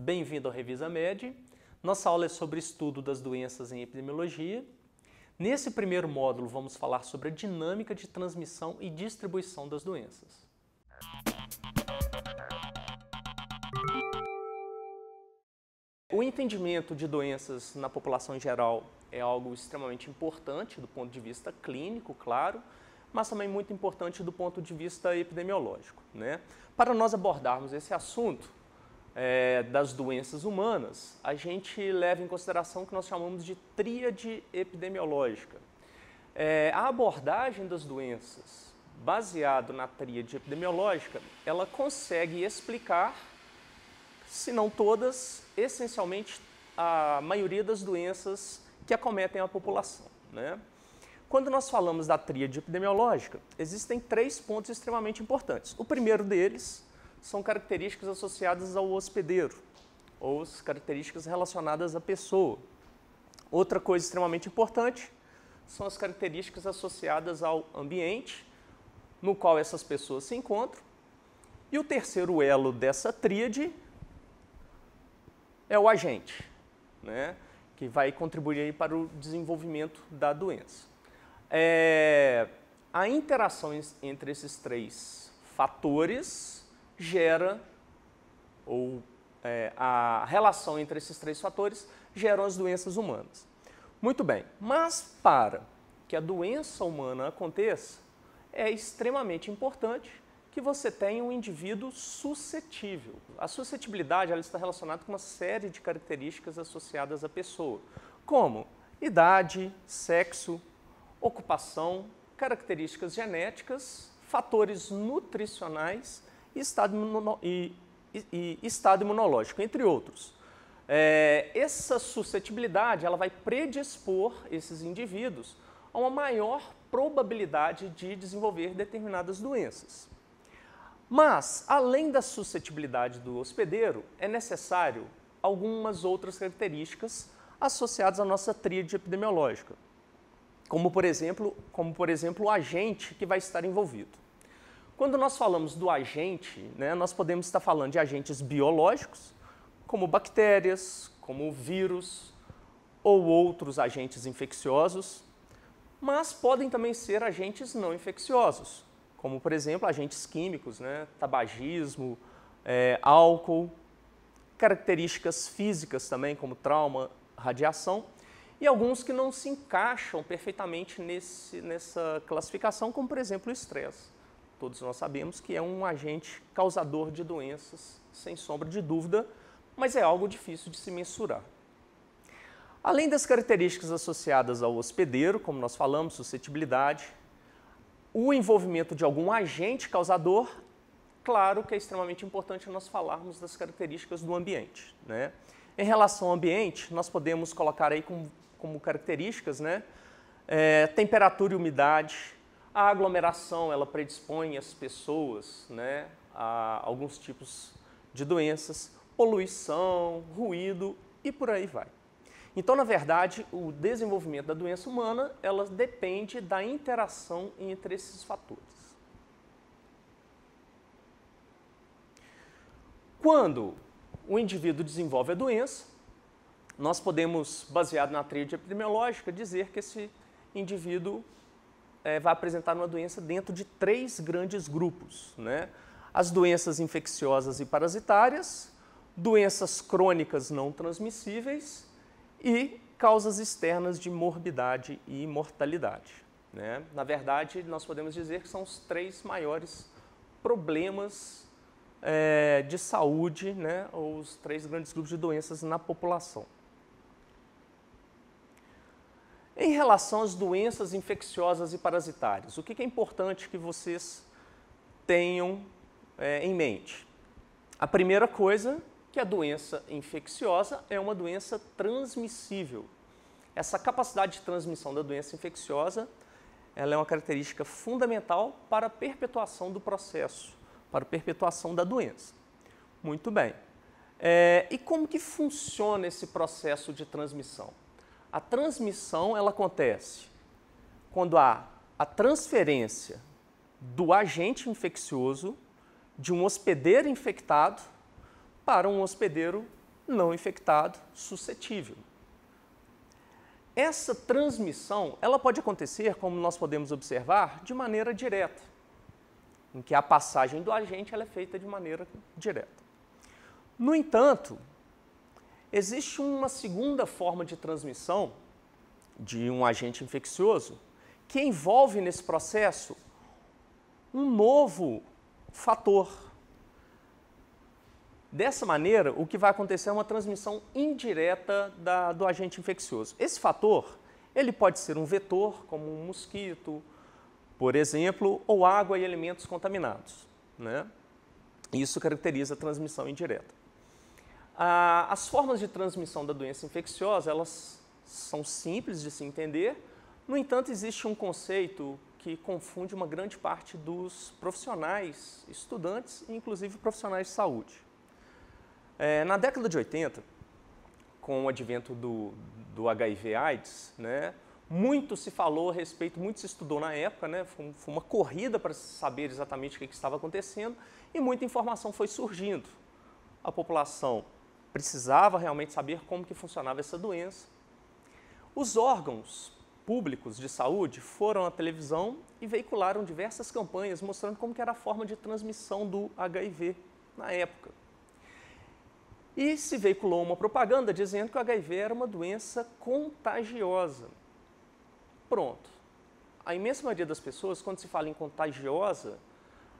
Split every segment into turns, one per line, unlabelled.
bem-vindo ao Revisa Med. Nossa aula é sobre estudo das doenças em epidemiologia. Nesse primeiro módulo vamos falar sobre a dinâmica de transmissão e distribuição das doenças. O entendimento de doenças na população em geral é algo extremamente importante do ponto de vista clínico, claro, mas também muito importante do ponto de vista epidemiológico, né? Para nós abordarmos esse assunto das doenças humanas, a gente leva em consideração o que nós chamamos de tríade epidemiológica. A abordagem das doenças baseado na tríade epidemiológica, ela consegue explicar, se não todas, essencialmente a maioria das doenças que acometem a população, né? Quando nós falamos da tríade epidemiológica, existem 3 pontos extremamente importantes. O primeiro deles são características associadas ao hospedeiro, ou as características relacionadas à pessoa. Outra coisa extremamente importante são as características associadas ao ambiente no qual essas pessoas se encontram. E o terceiro elo dessa tríade é o agente, né, que vai contribuir aí para o desenvolvimento da doença. A interação entre esses 3 fatores gera, a relação entre esses 3 fatores geram as doenças humanas. Muito bem, mas para que a doença humana aconteça, é extremamente importante que você tenha um indivíduo suscetível. A suscetibilidade ela está relacionada com uma série de características associadas à pessoa, como idade, sexo, ocupação, características genéticas, fatores nutricionais e estado imunológico, entre outros. Essa suscetibilidade ela vai predispor esses indivíduos a uma maior probabilidade de desenvolver determinadas doenças. Mas, além da suscetibilidade do hospedeiro, é necessário algumas outras características associadas à nossa tríade epidemiológica, como por exemplo o agente que vai estar envolvido. Quando nós falamos do agente, né, nós podemos estar falando de agentes biológicos, como bactérias, como vírus ou outros agentes infecciosos, mas podem também ser agentes não infecciosos, como por exemplo agentes químicos, né, tabagismo, álcool, características físicas também, como trauma, radiação, e alguns que não se encaixam perfeitamente nessa classificação, como por exemplo o estresse. Todos nós sabemos que é um agente causador de doenças, sem sombra de dúvida, mas é algo difícil de se mensurar. Além das características associadas ao hospedeiro, como nós falamos, suscetibilidade, o envolvimento de algum agente causador, claro que é extremamente importante nós falarmos das características do ambiente, né? Em relação ao ambiente, nós podemos colocar aí como características, né, temperatura e umidade. A aglomeração ela predispõe as pessoas, né, a alguns tipos de doenças, poluição, ruído e por aí vai. Então, na verdade, o desenvolvimento da doença humana ela depende da interação entre esses fatores. Quando o indivíduo desenvolve a doença, nós podemos, baseado na tríade epidemiológica, dizer que esse indivíduo vai apresentar uma doença dentro de 3 grandes grupos, né? As doenças infecciosas e parasitárias, doenças crônicas não transmissíveis e causas externas de morbidade e mortalidade, né? Na verdade, nós podemos dizer que são os 3 maiores problemas de saúde, né? Ou os 3 grandes grupos de doenças na população. Em relação às doenças infecciosas e parasitárias, o que é importante que vocês tenham em mente? A primeira coisa, que a doença infecciosa é uma doença transmissível. Essa capacidade de transmissão da doença infecciosa, ela é uma característica fundamental para a perpetuação do processo, para a perpetuação da doença. Muito bem. E como que funciona esse processo de transmissão? A transmissão ela acontece quando há a transferência do agente infeccioso de um hospedeiro infectado para um hospedeiro não infectado suscetível. Essa transmissão, ela pode acontecer, como nós podemos observar, de maneira direta, em que a passagem do agente ela é feita de maneira direta. No entanto, existe uma segunda forma de transmissão de um agente infeccioso que envolve nesse processo um novo fator. Dessa maneira, o que vai acontecer é uma transmissão indireta do agente infeccioso. Esse fator, ele pode ser um vetor, como um mosquito, por exemplo, ou água e alimentos contaminados, né? Isso caracteriza a transmissão indireta. As formas de transmissão da doença infecciosa, elas são simples de se entender, no entanto, existe um conceito que confunde uma grande parte dos profissionais, estudantes e inclusive profissionais de saúde. Na década de 80, com o advento do HIV/AIDS, né, muito se falou a respeito, muito se estudou na época, né, foi uma corrida para saber exatamente o que estava acontecendo e muita informação foi surgindo. A população precisava realmente saber como que funcionava essa doença. Os órgãos públicos de saúde foram à televisão e veicularam diversas campanhas mostrando como que era a forma de transmissão do HIV na época. E se veiculou uma propaganda dizendo que o HIV era uma doença contagiosa. Pronto. A imensa maioria das pessoas, quando se fala em contagiosa,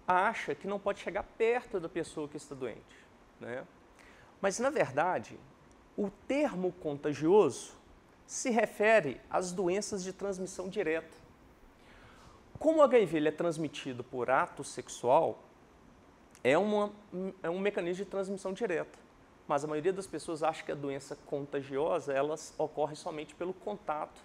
acha que não pode chegar perto da pessoa que está doente, né? Mas, na verdade, o termo contagioso se refere às doenças de transmissão direta. Como o HIV ele é transmitido por ato sexual, é um mecanismo de transmissão direta. Mas a maioria das pessoas acha que a doença contagiosa ela ocorre somente pelo contato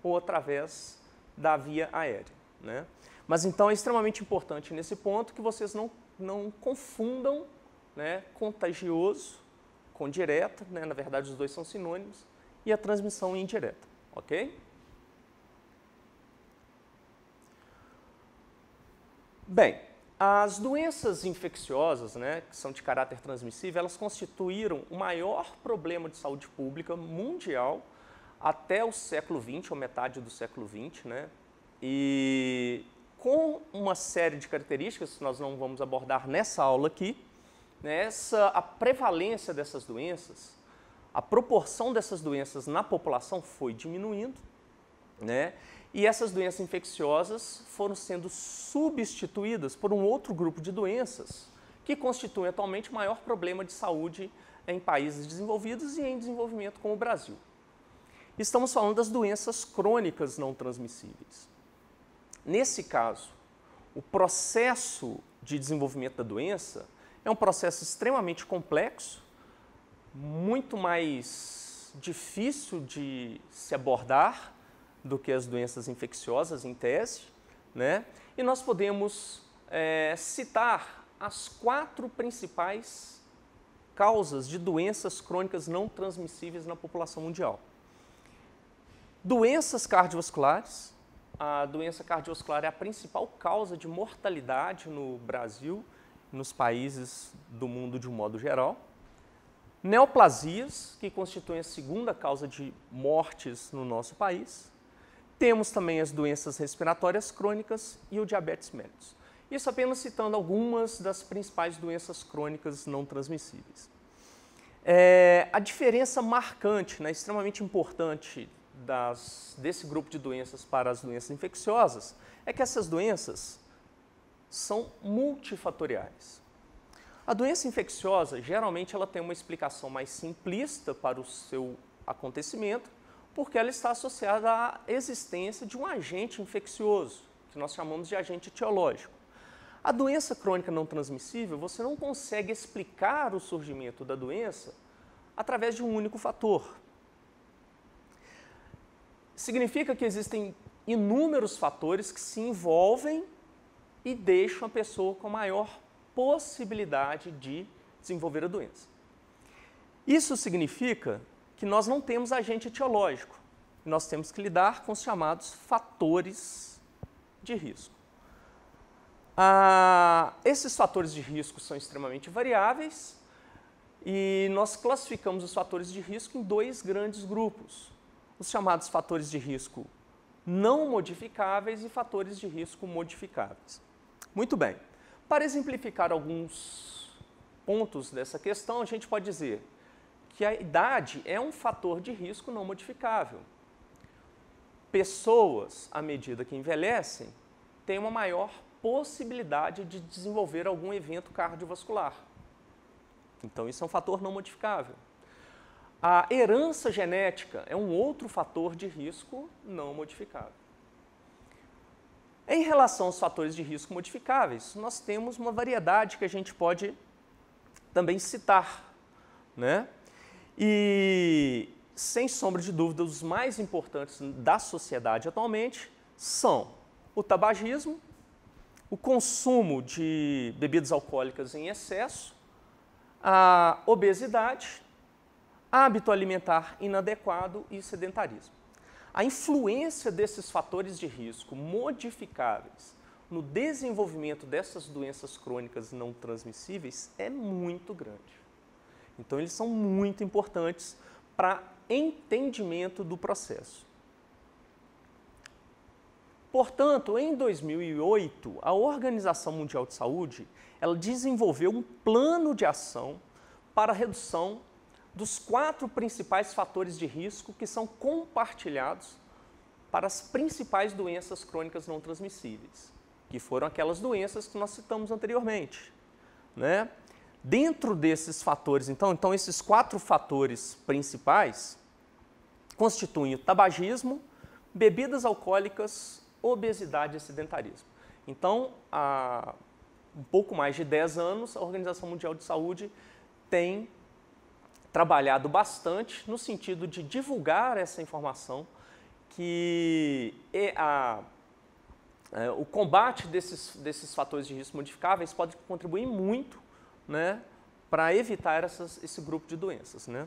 ou através da via aérea, né? Mas então é extremamente importante nesse ponto que vocês não confundam, né, contagioso com direta, né? Na verdade os dois são sinônimos, e a transmissão indireta, ok? Bem, as doenças infecciosas, né, que são de caráter transmissível, elas constituíram o maior problema de saúde pública mundial até o século XX, ou metade do século XX, né? E com uma série de características que nós não vamos abordar nessa aula aqui, né, a prevalência dessas doenças, a proporção dessas doenças na população foi diminuindo, né? E essas doenças infecciosas foram sendo substituídas por um outro grupo de doenças que constituem atualmente o maior problema de saúde em países desenvolvidos e em desenvolvimento como o Brasil. Estamos falando das doenças crônicas não transmissíveis. Nesse caso, o processo de desenvolvimento da doença é um processo extremamente complexo, muito mais difícil de se abordar do que as doenças infecciosas, em tese, né? E nós podemos citar as 4 principais causas de doenças crônicas não transmissíveis na população mundial. Doenças cardiovasculares. A doença cardiovascular é a principal causa de mortalidade no Brasil e nos países do mundo de um modo geral. Neoplasias, que constituem a segunda causa de mortes no nosso país. Temos também as doenças respiratórias crônicas e o diabetes mellitus. Isso apenas citando algumas das principais doenças crônicas não transmissíveis. A diferença marcante, né, extremamente importante desse grupo de doenças para as doenças infecciosas é que essas doenças são multifatoriais. A doença infecciosa, geralmente, ela tem uma explicação mais simplista para o seu acontecimento, porque ela está associada à existência de um agente infeccioso, que nós chamamos de agente etiológico. A doença crônica não transmissível, você não consegue explicar o surgimento da doença através de um único fator. Significa que existem inúmeros fatores que se envolvem e deixam a pessoa com maior possibilidade de desenvolver a doença. Isso significa que nós não temos agente etiológico, nós temos que lidar com os chamados fatores de risco. Esses fatores de risco são extremamente variáveis e nós classificamos os fatores de risco em dois grandes grupos, os chamados fatores de risco não modificáveis e fatores de risco modificáveis. Muito bem, para exemplificar alguns pontos dessa questão, a gente pode dizer que a idade é um fator de risco não modificável. Pessoas, à medida que envelhecem, têm uma maior possibilidade de desenvolver algum evento cardiovascular. Então, isso é um fator não modificável. A herança genética é um outro fator de risco não modificável. Em relação aos fatores de risco modificáveis, nós temos uma variedade que a gente pode também citar, né? E, sem sombra de dúvida, os mais importantes da sociedade atualmente são o tabagismo, o consumo de bebidas alcoólicas em excesso, a obesidade, hábito alimentar inadequado e sedentarismo. A influência desses fatores de risco modificáveis no desenvolvimento dessas doenças crônicas não transmissíveis é muito grande. Então, eles são muito importantes para entendimento do processo. Portanto, em 2008, a Organização Mundial de Saúde ela desenvolveu um plano de ação para a redução dos 4 principais fatores de risco que são compartilhados para as principais doenças crônicas não transmissíveis, que foram aquelas doenças que nós citamos anteriormente, né? Dentro desses fatores, então esses 4 fatores principais constituem o tabagismo, bebidas alcoólicas, obesidade e sedentarismo. Então, há um pouco mais de 10 anos, a Organização Mundial de Saúde tem trabalhado bastante no sentido de divulgar essa informação, que o combate desses fatores de risco modificáveis pode contribuir muito, né, para evitar esse grupo de doenças, né?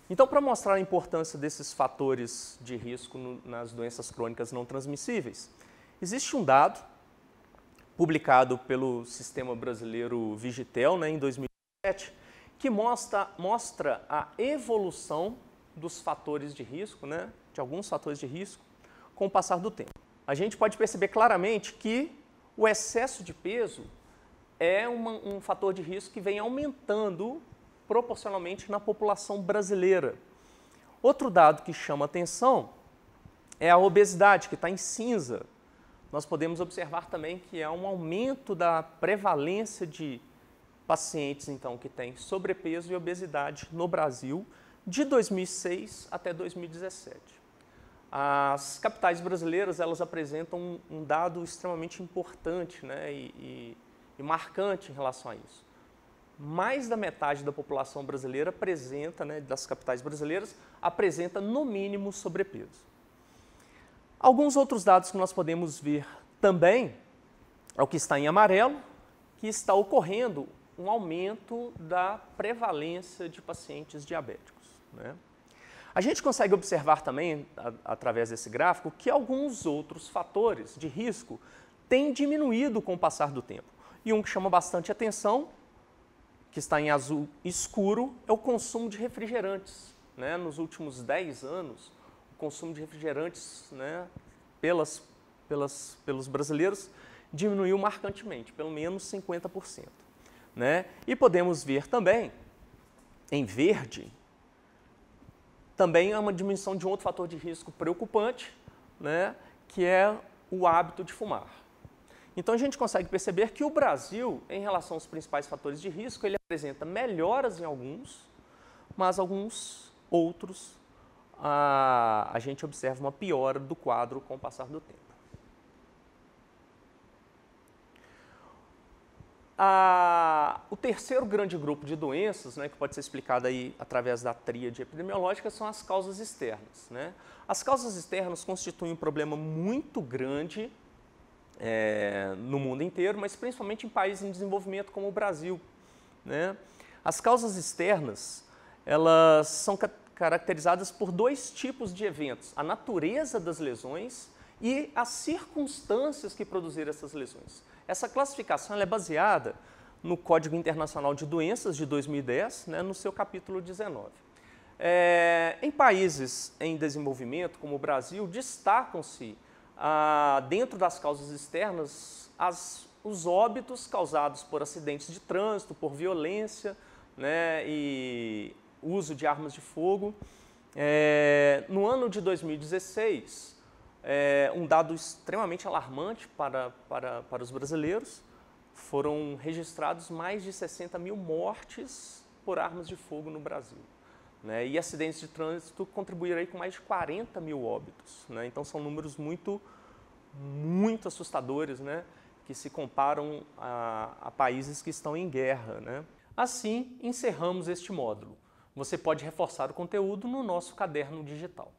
Então, para mostrar a importância desses fatores de risco nas doenças crônicas não transmissíveis, existe um dado publicado pelo Sistema Brasileiro Vigitel, né, em 2007, que mostra a evolução dos fatores de risco, né, de alguns fatores de risco, com o passar do tempo. A gente pode perceber claramente que o excesso de peso é um fator de risco que vem aumentando proporcionalmente na população brasileira. Outro dado que chama atenção é a obesidade, que está em cinza. Nós podemos observar também que há um aumento da prevalência de pacientes, então, que têm sobrepeso e obesidade no Brasil de 2006 até 2017. As capitais brasileiras, elas apresentam um dado extremamente importante, né, e marcante em relação a isso. Mais da metade da população brasileira apresenta, né, das capitais brasileiras, apresenta no mínimo sobrepeso. Alguns outros dados que nós podemos ver também é o que está em amarelo, que está ocorrendo um aumento da prevalência de pacientes diabéticos, né? A gente consegue observar também, através desse gráfico, que alguns outros fatores de risco têm diminuído com o passar do tempo. E um que chama bastante atenção, que está em azul escuro, é o consumo de refrigerantes, né? Nos últimos 10 anos, o consumo de refrigerantes, né, pelos brasileiros diminuiu marcantemente, pelo menos 50%. Né? E podemos ver também, em verde, também é uma diminuição de um outro fator de risco preocupante, né, que é o hábito de fumar. Então, a gente consegue perceber que o Brasil, em relação aos principais fatores de risco, ele apresenta melhoras em alguns, mas alguns outros a gente observa uma piora do quadro com o passar do tempo. O terceiro grande grupo de doenças, né, que pode ser explicado aí através da tríade epidemiológica, são as causas externas, né? As causas externas constituem um problema muito grande no mundo inteiro, mas principalmente em países em desenvolvimento como o Brasil, né? As causas externas, elas são caracterizadas por 2 tipos de eventos: a natureza das lesões e as circunstâncias que produziram essas lesões. Essa classificação ela é baseada no Código Internacional de Doenças de 2010, né, no seu capítulo 19. Em países em desenvolvimento, como o Brasil, destacam-se, dentro das causas externas, os óbitos causados por acidentes de trânsito, por violência, né, e uso de armas de fogo. No ano de 2016, um dado extremamente alarmante para os brasileiros, foram registrados mais de 60 mil mortes por armas de fogo no Brasil. Né? E acidentes de trânsito contribuíram aí com mais de 40 mil óbitos. Né? Então são números muito assustadores, né? Que se comparam a países que estão em guerra. Né? Assim, encerramos este módulo. Você pode reforçar o conteúdo no nosso caderno digital.